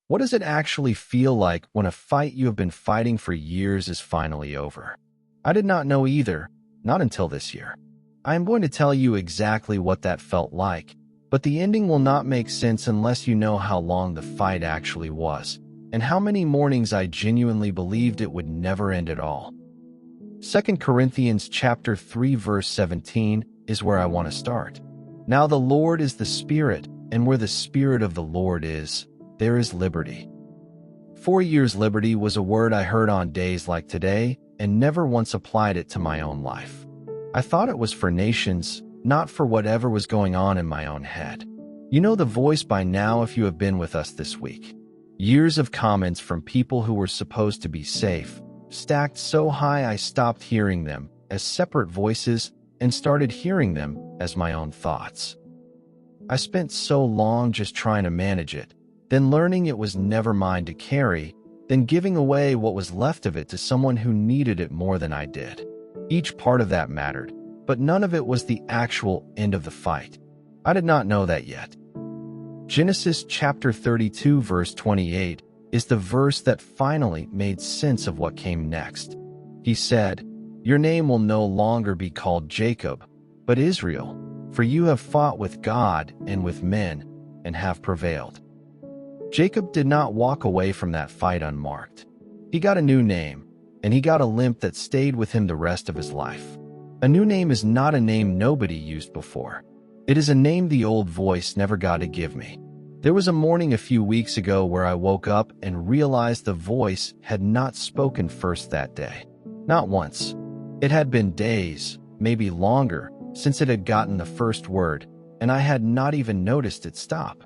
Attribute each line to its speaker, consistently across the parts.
Speaker 1: What does it actually feel like when a fight you have been fighting for years is finally over? I did not know either, not until this year. I am going to tell you exactly what that felt like, but the ending will not make sense unless you know how long the fight actually was, and how many mornings I genuinely believed it would never end at all. 2 Corinthians chapter 3 verse 17 is where I want to start. Now the Lord is the Spirit, and where the Spirit of the Lord is, there is liberty. 4 years liberty was a word I heard on days like today and never once applied it to my own life. I thought it was for nations, not for whatever was going on in my own head. You know the voice by now if you have been with us this week. Years of comments from people who were supposed to be safe, stacked so high I stopped hearing them as separate voices and started hearing them as my own thoughts. I spent so long just trying to manage it, then learning it was never mine to carry, then giving away what was left of it to someone who needed it more than I did. Each part of that mattered, but none of it was the actual end of the fight. I did not know that yet. Genesis chapter 32 verse 28 is the verse that finally made sense of what came next. He said, "Your name will no longer be called Jacob, but Israel, for you have fought with God and with men, and have prevailed." Jacob did not walk away from that fight unmarked. He got a new name, and he got a limp that stayed with him the rest of his life. A new name is not a name nobody used before. It is a name the old voice never got to give me. There was a morning a few weeks ago where I woke up and realized the voice had not spoken first that day. Not once. It had been days, maybe longer, since it had gotten the first word, and I had not even noticed it stop.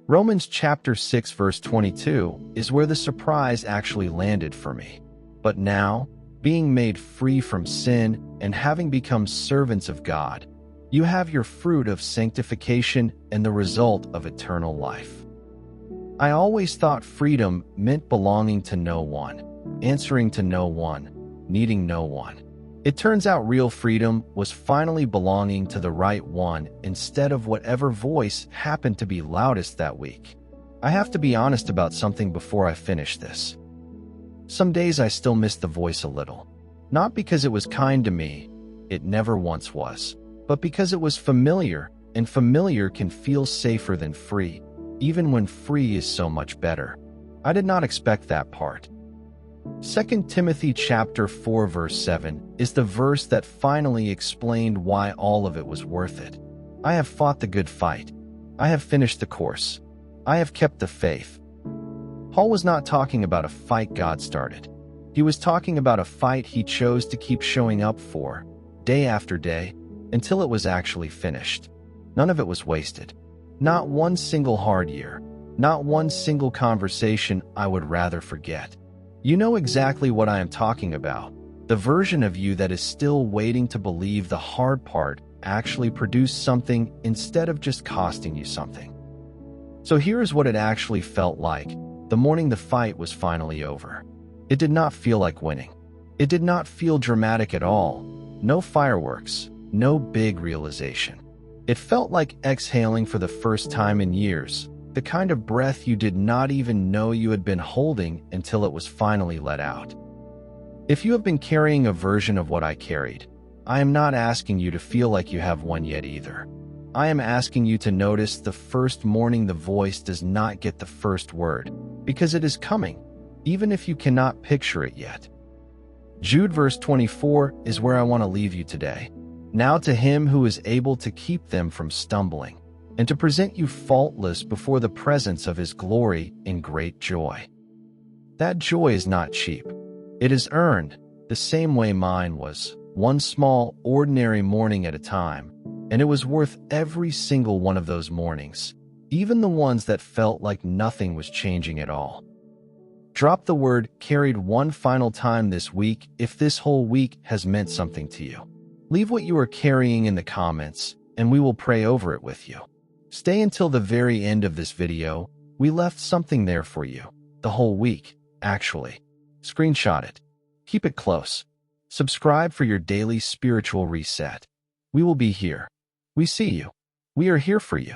Speaker 1: Romans chapter 6 verse 22 is where the surprise actually landed for me. But now, being made free from sin and having become servants of God, you have your fruit of sanctification and the result of eternal life. I always thought freedom meant belonging to no one, answering to no one, needing no one. It turns out real freedom was finally belonging to the right one instead of whatever voice happened to be loudest that week. I have to be honest about something before I finish this. Some days I still miss the voice a little. Not because it was kind to me, it never once was, but because it was familiar, and familiar can feel safer than free, even when free is so much better. I did not expect that part. 2 Timothy chapter 4 verse 7 is the verse that finally explained why all of it was worth it. I have fought the good fight. I have finished the course. I have kept the faith. Paul was not talking about a fight God started. He was talking about a fight he chose to keep showing up for, day after day, until it was actually finished. None of it was wasted. Not one single hard year. Not one single conversation I would rather forget. You know exactly what I am talking about. The version of you that is still waiting to believe the hard part actually produced something instead of just costing you something. So here's what it actually felt like the morning the fight was finally over. It did not feel like winning. It did not feel dramatic at all. No fireworks, no big realization. It felt like exhaling for the first time in years, the kind of breath you did not even know you had been holding until it was finally let out. If you have been carrying a version of what I carried, I am not asking you to feel like you have one yet either. I am asking you to notice the first morning the voice does not get the first word, because it is coming, even if you cannot picture it yet. Jude verse 24 is where I want to leave you today. Now to him who is able to keep them from stumbling, and to present you faultless before the presence of his glory in great joy. That joy is not cheap. It is earned, the same way mine was, one small, ordinary morning at a time, and it was worth every single one of those mornings, even the ones that felt like nothing was changing at all. Drop the word "carried" one final time this week if this whole week has meant something to you. Leave what you are carrying in the comments, and we will pray over it with you. Stay until the very end of this video. We left something there for you. The whole week, actually. Screenshot it. Keep it close. Subscribe for your daily spiritual reset. We will be here. We see you. We are here for you.